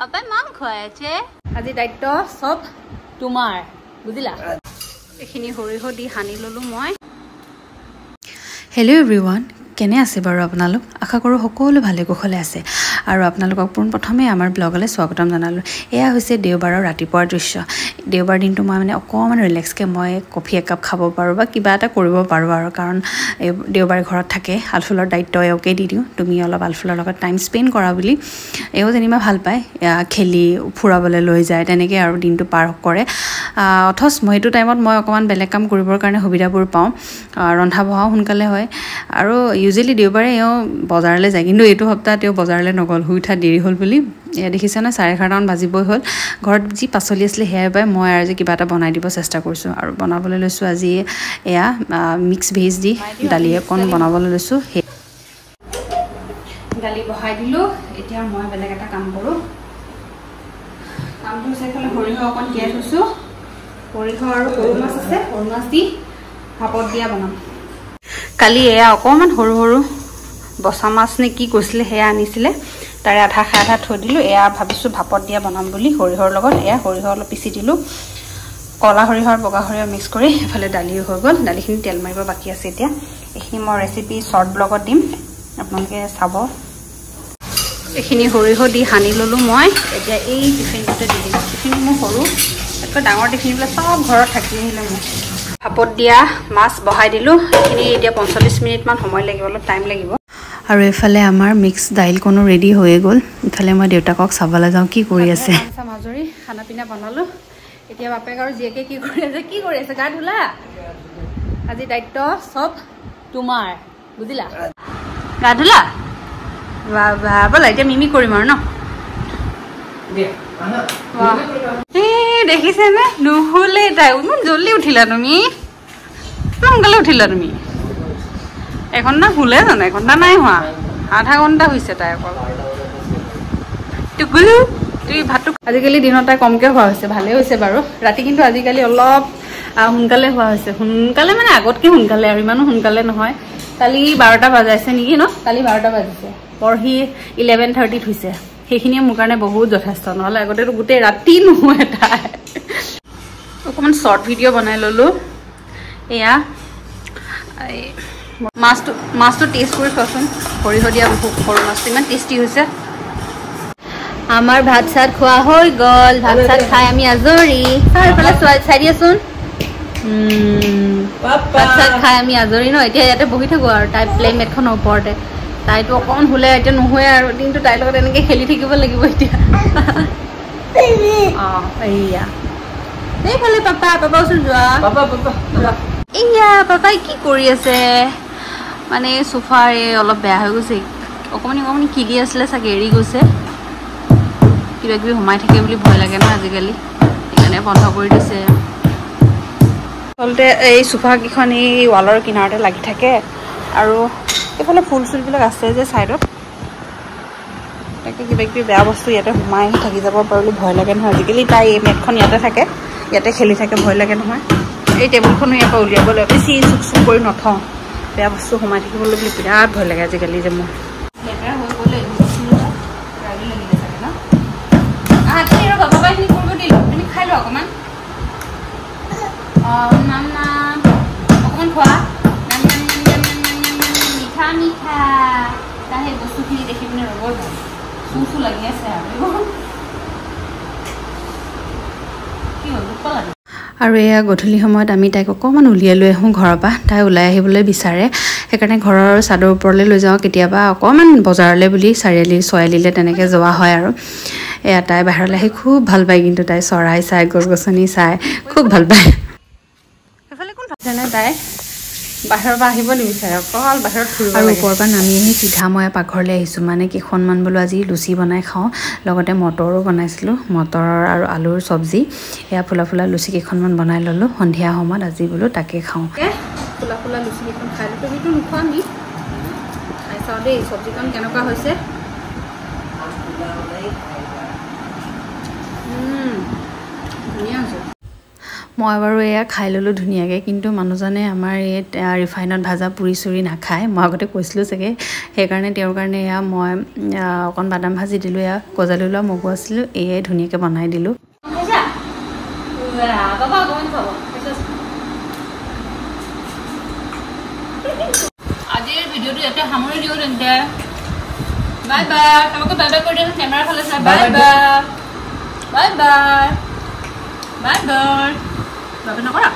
পাপাই মাং খুৱাইছে আজি দায়িত্ব সব তোমাৰ বুজিলা এখিনি হৰিহ দি হানি ললো মই হেল্ল' এভৰিৱান কেনে আছে বাৰু আপোনালোক আশা কৰোঁ সকলো ভালে কুশলে আছে আৰু আপোনালোকক পোনপ্ৰথমে আমাৰ ব্লগলৈ স্বাগতম জনালোঁ এয়া হৈছে দেওবাৰৰ ৰাতিপুৱাৰ দৃশ্য দেওবাৰ দিনটো মই মানে অকণমান ৰিলেক্সকৈ মই কফি একাপ খাব পাৰোঁ বা কিবা এটা কৰিব পাৰোঁ আৰু কাৰণ দেওবাৰে ঘৰত থাকে আলফুলৰ দায়িত্ব এওঁকে দি দিওঁ তুমি অলপ আলফুলৰ লগত টাইম স্পেণ্ড কৰা বুলি এও যেনিবা ভাল পায় খেলি ফুৰাবলৈ লৈ যায় তেনেকৈ আৰু দিনটো পাৰ কৰে অথচ মই এইটো টাইমত মই অকণমান বেলেগ কাম কৰিবৰ কাৰণে সুবিধাবোৰ পাওঁ ৰন্ধা বঢ়াও সোনকালে হয় আৰু ইউজুৱেলি দেওবাৰে এওঁ বজাৰলৈ যায় কিন্তু এইটো সপ্তাহ তেওঁ বজাৰলৈ নগ'ল শুই উঠা দেৰি হ'ল বুলি এয়া দেখিছে ন 11:30 বাজিবই হ'ল ঘৰত যি পাচলি আছিলে সেয়াই পাই মই আজি কিবা এটা বনাই দিব চেষ্টা কৰিছোঁ আৰু বনাবলৈ লৈছোঁ আজি এয়া মিক্স ভেজ দি দালি অকণ বনাবলৈ লৈছোঁ সেই দালি বহাই দিলোঁ এতিয়া মই বেলেগ এটা কাম কৰোঁ কামটো হৈছে এইফালে সৰিয়হ অকণ তিয়াই থৈছোঁ সৰিয়হ আৰু সৰু মাছ আছে সৰু মাছ দি ভাপত দিয়া বনাম কালি এয়া অকণমান সৰু সৰু বচা মাছ নে কি কৈছিলে সেয়া আনিছিলে তাৰে আধা খাই আধা থৈ দিলোঁ এয়া ভাবিছোঁ ভাপত দিয়া বনাম বুলি সৰিয়হৰ লগত এয়া সৰিয়হ অলপ পিচি দিলোঁ কলা সৰিয়হ আৰু বগা সৰিয়হ মিক্স কৰি এফালে দালিও হৈ গ'ল দালিখিনি তেল মাৰিব বাকী আছে এতিয়া এইখিনি মই ৰেচিপি শ্বৰ্ট ব্লগত দিম আপোনালোকে চাব এইখিনি সৰিয়হ দি সানি ল'লোঁ মই এতিয়া এই টিফিনটোতে দি দিম টিফিনটো মোৰ সৰু তাতকৈ ডাঙৰ টিফিনবিলাক চব ঘৰত থাকি আহিলে মোৰ ভাপত দিয়া মাছ বহাই দিলোঁ এইখিনি এতিয়া 45 মিনিটমান সময় লাগিব অলপ টাইম লাগিব আৰু এইফালে আমাৰ মিক্স দাইলকণো ৰেডি হৈয়ে গ'ল ইফালে মই দেউতাকক চাবলৈ যাওঁ কি কৰি আছে মাজৰি খানা পিনা বনালোঁ এতিয়া বাপেক আৰু জীয়েকে কি কৰি আছে গা ধুলা আজি দায়িত্ব চব তোমাৰ বুজিলা গা ধুলা ব'লা এতিয়া মিমি কৰিম আৰু ন দেখিছেনে নুশুলে তাই ইমান জল্দি উঠিলা তুমি সোনকালে উঠিলা তুমি এঘণ্টা শুলে জানো এঘণ্টা নাই হোৱা আধা ঘণ্টা হৈছে তাই অকল টুকুলু তুমি ভাতটো আজিকালি দিনত তাই কমকৈ হোৱা হৈছে ভালেই হৈছে বাৰু ৰাতি কিন্তু আজিকালি অলপ সোনকালে হোৱা হৈছে সোনকালে মানে আগতকৈ সোনকালে আৰু ইমানো সোনকালে নহয় কালি 12টা বাজাইছে নেকি ন কালি 12টা বাজিছে পৰহি 11:30 হৈছে সেইখিনিয়ে মোৰ কাৰণে বহুত যথেষ্ট নহ'লে আগতেতো গোটেই ৰাতি নহয় তাই অকণমান শ্বৰ্ট ভিডিঅ' বনাই ল'লোঁ এয়া মাছটো টেষ্ট কৰি চোৱাচোন সৰিয়হ দিয়া সৰু মাছটো ইমান টেষ্টি হৈছে আমাৰ ভাত চাত খোৱা হৈ গ'ল ভাত চাত খাই আমি আজৰি এইফালে চাই দিয়াচোন ভাত চাত খাই আমি আজৰি ন এতিয়া ইয়াতে বহি থাকোঁ আৰু তাই প্লে'মেটখনৰ ওপৰতে তাইতো অকণ শুলে এতিয়া নুশুৱে আৰু দিনটো তাইৰ লগত এনেকৈ খেলি থাকিব লাগিব এতিয়া অঁ এইয়া এইফালে পাপা ওচৰত যোৱা এয়া পাপাই কি কৰি আছে মানে চোফাৰ অলপ বেয়া হৈ গৈছে অকণমানি কিলি আছিলে চাগে এৰি গৈছে কিবা কিবি সোমাই থাকে বুলি ভয় লাগে ন আজিকালি সেইকাৰণে বন্ধ কৰি দিছে আচলতে এই চোফাকেইখন এই ৱালৰ কিনাৰতে লাগি থাকে আৰু এইফালে ফুল চুলবিলাক আছে যে ছাইডত তাকে কিবা কিবি বেয়া বস্তু ইয়াতে সোমাই থাকি যাব পাৰে বুলি ভয় লাগে নহয় আজিকালি তাই এই মেটখন ইয়াতে থাকে ইয়াতে খেলি থাকে ভয় লাগে নহয় এই টেবুলখনো ইয়াৰ পৰা উলিয়াবলৈ বেছি চুক কৰি নথওঁ বেয়া বস্তু সোমাই থাকিবলৈ বুলি বিৰাট ভয় লাগে আজিকালি যে মোৰ লেতেৰা হৈ গ'লে ৰাগি লাগিলে চাগে ন আপুনি আৰু বাবাবাইখিনি কৰিব দিলোঁ আপুনি খাই লওঁ অকণমান অকণমান খোৱা মিঠা তাৰ সেই বস্তুখিনি দেখি পিনে ৰ'বৰ ভাল চু লাগি আছে আৰু এয়া গধূলি সময়ত আমি তাইক অকণমান উলিয়াই লৈ আহোঁ ঘৰৰ পৰা তাই ওলাই আহিবলৈ বিচাৰে সেইকাৰণে ঘৰৰ চাদৰ ওপৰলৈ লৈ যাওঁ কেতিয়াবা অকণমান বজাৰলৈ বুলি চাৰিআলি ছয়ালিলৈ তেনেকৈ যোৱা হয় আৰু এয়া তাই বাহিৰলৈ আহি খুব ভাল পায় কিন্তু তাই চৰাই চাই গছ গছনি চাই খুব ভাল পায় সেইফালে কোন ভালনে তাই বাহিৰৰ পৰা আহিব নিবিচাৰে অকল বাহিৰত ফুৰিব আৰু ওপৰৰ পৰা নামি আহি চিধা মই পাকঘৰলৈ আহিছোঁ মানে কেইখনমান বোলো আজি লুচি বনাই খাওঁ লগতে মটৰো বনাইছিলোঁ মটৰ আৰু আলুৰ চব্জি এয়া ফুলা লুচি কেইখনমান বনাই ল'লোঁ সন্ধিয়া সময়ত আজি বোলো তাকে খাওঁ ফুলা লুচি কেইখন খাই ল'লোঁ সেইটো নোখোৱা আমি খাই চাওঁ দেই চব্জিখন কেনেকুৱা হৈছে ধুনীয়া হৈছে মই বাৰু এয়া খাই ল'লোঁ ধুনীয়াকৈ কিন্তু মানুহজনে আমাৰ এই ৰিফাইনত ভাজা পুৰি চুৰি নাখায় মই আগতে কৈছিলোঁ চাগে সেইকাৰণে তেওঁৰ কাৰণে এয়া মই অকণ বাদাম ভাজি দিলোঁ এয়া গজালি লোৱা মগু আছিলোঁ এয়াই ধুনীয়াকৈ বনাই দিলোঁ আজিৰ ভিডিঅ'টো ইয়াতে সামৰি দিওঁ তেন্তে বাই বাই তোমাকে বাই বাই কৰি দিওঁ কেমেৰা ফালে চাই bye bye bye bye bye bye bye নকৰা